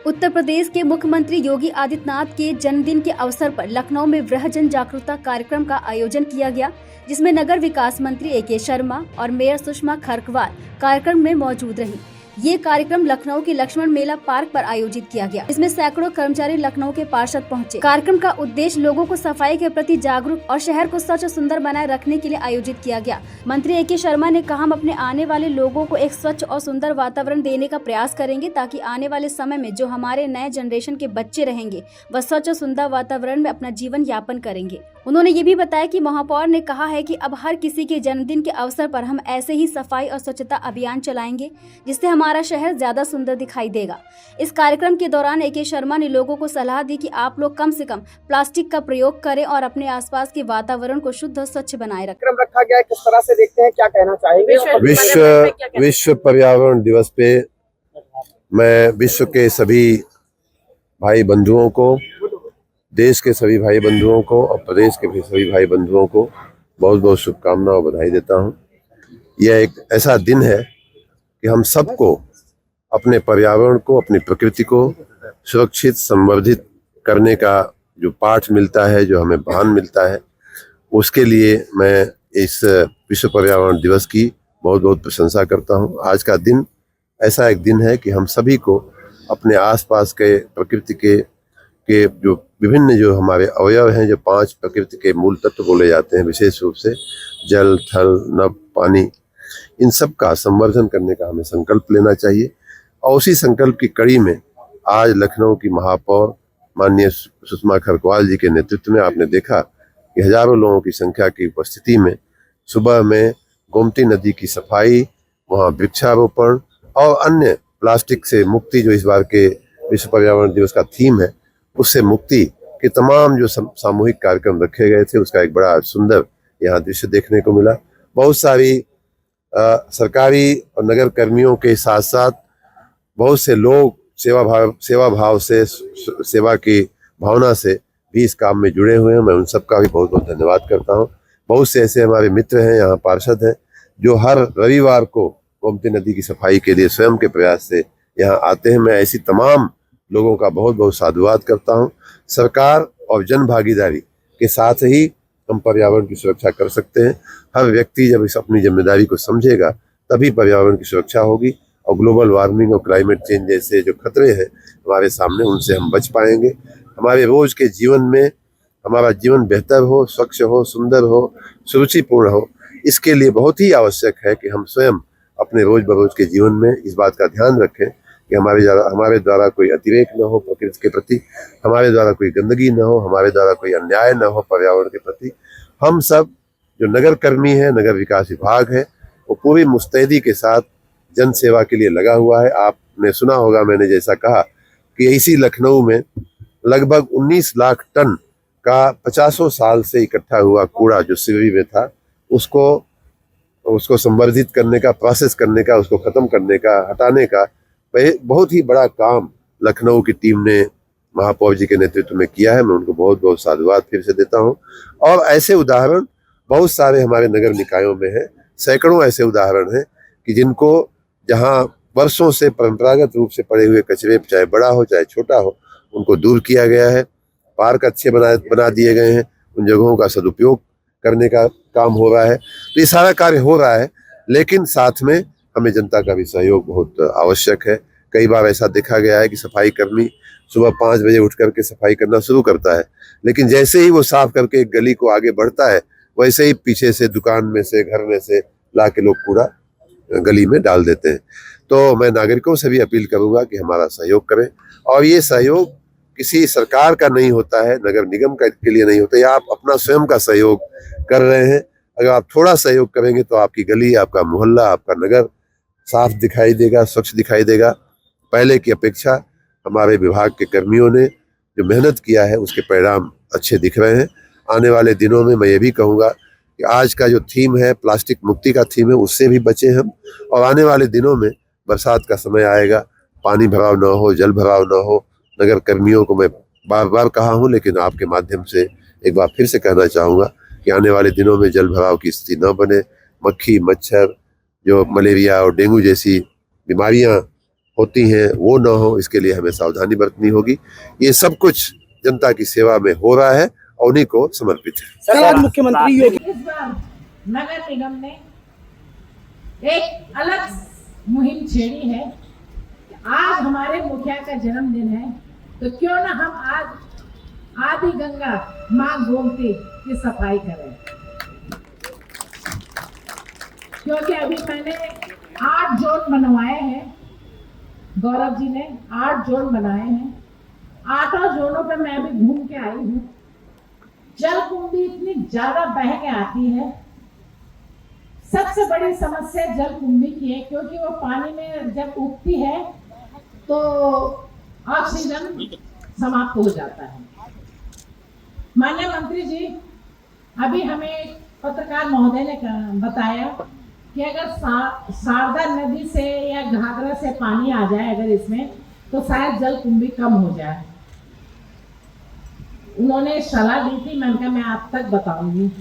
उत्तर प्रदेश के मुख्यमंत्री योगी आदित्यनाथ के जन्मदिन के अवसर पर लखनऊ में वृहद जन जागरूकता कार्यक्रम का आयोजन किया गया, जिसमें नगर विकास मंत्री ए.के. शर्मा और मेयर सुषमा खरकवाल कार्यक्रम में मौजूद रही। ये कार्यक्रम लखनऊ के लक्ष्मण मेला पार्क पर आयोजित किया गया, इसमें सैकड़ों कर्मचारी लखनऊ के पार्षद पहुंचे। कार्यक्रम का उद्देश्य लोगों को सफाई के प्रति जागरूक और शहर को स्वच्छ और सुंदर बनाए रखने के लिए आयोजित किया गया। मंत्री ए.के. शर्मा ने कहा, हम अपने आने वाले लोगों को एक स्वच्छ और सुंदर वातावरण देने का प्रयास करेंगे, ताकि आने वाले समय में जो हमारे नए जनरेशन के बच्चे रहेंगे वह स्वच्छ और सुंदर वातावरण में अपना जीवन यापन करेंगे। उन्होंने ये भी बताया कि महापौर ने कहा है कि अब हर किसी के जन्मदिन के अवसर पर हम ऐसे ही सफाई और स्वच्छता अभियान चलाएंगे, जिससे हमारा शहर ज्यादा सुंदर दिखाई देगा। इस कार्यक्रम के दौरान ए.के. शर्मा ने लोगों को सलाह दी कि आप लोग कम से कम प्लास्टिक का प्रयोग करें और अपने आसपास के वातावरण को शुद्ध और स्वच्छ बनाए रखें। कार्यक्रम रखा गया है, किस तरह से देखते हैं, क्या कहना चाहेंगे? विश्व पर्यावरण दिवस पे मैं विश्व के सभी भाई बंधुओं को, देश के सभी भाई बंधुओं को और प्रदेश के भी सभी भाई बंधुओं को बहुत बहुत शुभकामनाएं और बधाई देता हूं। यह एक ऐसा दिन है कि हम सबको अपने पर्यावरण को, अपनी प्रकृति को सुरक्षित संवर्धित करने का जो पाठ मिलता है, जो हमें भान मिलता है, उसके लिए मैं इस विश्व पर्यावरण दिवस की बहुत बहुत प्रशंसा करता हूं। आज का दिन ऐसा एक दिन है कि हम सभी को अपने आसपास के प्रकृति के जो विभिन्न जो हमारे अवयव हैं, जो 5 प्रकृति के मूल तत्व बोले जाते हैं, विशेष रूप से जल, थल, नभ, पानी, इन सब का संवर्धन करने का हमें संकल्प लेना चाहिए। और उसी संकल्प की कड़ी में आज लखनऊ की महापौर माननीय सुषमा खरकवाल जी के नेतृत्व में आपने देखा कि हजारों लोगों की संख्या की उपस्थिति में सुबह में गोमती नदी की सफाई, वहाँ वृक्षारोपण और अन्य प्लास्टिक से मुक्ति, जो इस बार के विश्व पर्यावरण दिवस का थीम है, उससे मुक्ति के तमाम जो सामूहिक कार्यक्रम रखे गए थे, उसका एक बड़ा सुंदर यहाँ दृश्य देखने को मिला। बहुत सारी सरकारी और नगर कर्मियों के साथ साथ बहुत से लोग सेवा भाव से, सेवा की भावना से भी इस काम में जुड़े हुए हैं। मैं उन सब का भी बहुत बहुत धन्यवाद करता हूँ। बहुत से ऐसे हमारे मित्र हैं, यहाँ पार्षद हैं, जो हर रविवार को गोमती नदी की सफाई के लिए स्वयं के प्रयास से यहाँ आते हैं। मैं ऐसी तमाम लोगों का बहुत बहुत साधुवाद करता हूँ। सरकार और जन भागीदारी के साथ ही हम पर्यावरण की सुरक्षा कर सकते हैं। हर व्यक्ति जब इस अपनी जिम्मेदारी को समझेगा, तभी पर्यावरण की सुरक्षा होगी और ग्लोबल वार्मिंग और क्लाइमेट चेंज जैसे जो खतरे हैं हमारे सामने, उनसे हम बच पाएंगे। हमारे रोज के जीवन में हमारा जीवन बेहतर हो, स्वच्छ हो, सुंदर हो, सुरुचिपूर्ण हो, इसके लिए बहुत ही आवश्यक है कि हम स्वयं अपने रोज बरोज के जीवन में इस बात का ध्यान रखें कि हमारे द्वारा कोई अतिरेक न हो प्रकृति के प्रति, हमारे द्वारा कोई गंदगी न हो, हमारे द्वारा कोई अन्याय न हो पर्यावरण के प्रति। हम सब जो नगर कर्मी है, नगर विकास विभाग है, वो पूरी मुस्तैदी के साथ जन सेवा के लिए लगा हुआ है। आपने सुना होगा, मैंने जैसा कहा कि इसी लखनऊ में लगभग 19 लाख टन का 50 साल से इकट्ठा हुआ कूड़ा जो सिवरी में था, उसको संवर्धित करने का, प्रोसेस करने का, उसको खत्म करने का, हटाने का बहुत ही बड़ा काम लखनऊ की टीम ने महापौर जी के नेतृत्व में किया है। मैं उनको बहुत बहुत साधुवाद फिर से देता हूं। और ऐसे उदाहरण बहुत सारे हमारे नगर निकायों में हैं। सैकड़ों ऐसे उदाहरण हैं कि जिनको, जहां वर्षों से परंपरागत रूप से पड़े हुए कचरे, चाहे बड़ा हो चाहे छोटा हो, उनको दूर किया गया है। पार्क अच्छे बना दिए गए हैं, उन जगहों का सदुपयोग करने का काम हो रहा है। तो ये सारा कार्य हो रहा है, लेकिन साथ में हमें जनता का भी सहयोग बहुत आवश्यक है। कई बार ऐसा देखा गया है कि सफाई कर्मी सुबह 5 बजे उठ करके सफाई करना शुरू करता है, लेकिन जैसे ही वो साफ करके एक गली को आगे बढ़ता है, वैसे ही पीछे से, दुकान में से, घर में से ला के लोग कूड़ा गली में डाल देते हैं। तो मैं नागरिकों से भी अपील करूंगा कि हमारा सहयोग करें, और ये सहयोग किसी सरकार का नहीं होता है, नगर निगम के लिए नहीं होता है, आप अपना स्वयं का सहयोग कर रहे हैं। अगर आप थोड़ा सहयोग करेंगे तो आपकी गली, आपका मोहल्ला, आपका नगर साफ दिखाई देगा, स्वच्छ दिखाई देगा। पहले की अपेक्षा हमारे विभाग के कर्मियों ने जो मेहनत किया है, उसके परिणाम अच्छे दिख रहे हैं। आने वाले दिनों में मैं ये भी कहूँगा कि आज का जो थीम है, प्लास्टिक मुक्ति का थीम है, उससे भी बचें हम। और आने वाले दिनों में बरसात का समय आएगा, पानी भराव न हो, जल भराव न हो। नगर कर्मियों को मैं बार बार कहा हूँ, लेकिन आपके माध्यम से एक बार फिर से कहना चाहूँगा कि आने वाले दिनों में जल भराव की स्थिति न बने। मक्खी, मच्छर, जो मलेरिया और डेंगू जैसी बीमारियां होती हैं वो न हो, इसके लिए हमें सावधानी बरतनी होगी। ये सब कुछ जनता की सेवा में हो रहा है और उन्हीं को समर्पित है। सर आज मुख्यमंत्री योगी इस बार नगर निगम ने एक अलग मुहिम छेड़ी है। आज हमारे मुखिया का जन्मदिन है, तो क्यों ना हम आज आदि गंगा मां गोमती की सफाई करें। क्योंकि अभी मैंने 8 जोन बनवाए हैं, गौरव जी ने 8 जोन बनाए हैं। 8 जोनों पे मैं अभी घूम के आई हूँ। जलकुंभी इतनी ज्यादा बह के आती है। सबसे बड़ी समस्या जलकुंभी की है, क्योंकि वो पानी में जब उगती है तो ऑक्सीजन समाप्त हो जाता है। माननीय मंत्री जी, अभी हमें पत्रकार महोदय ने बताया कि अगर शारदा नदी से या घाघरा से पानी आ जाए अगर इसमें, तो शायद जलकुंभी कम हो जाए। उन्होंने सलाह दी थी, मैंने कहा मैं आप तक बताऊंगी।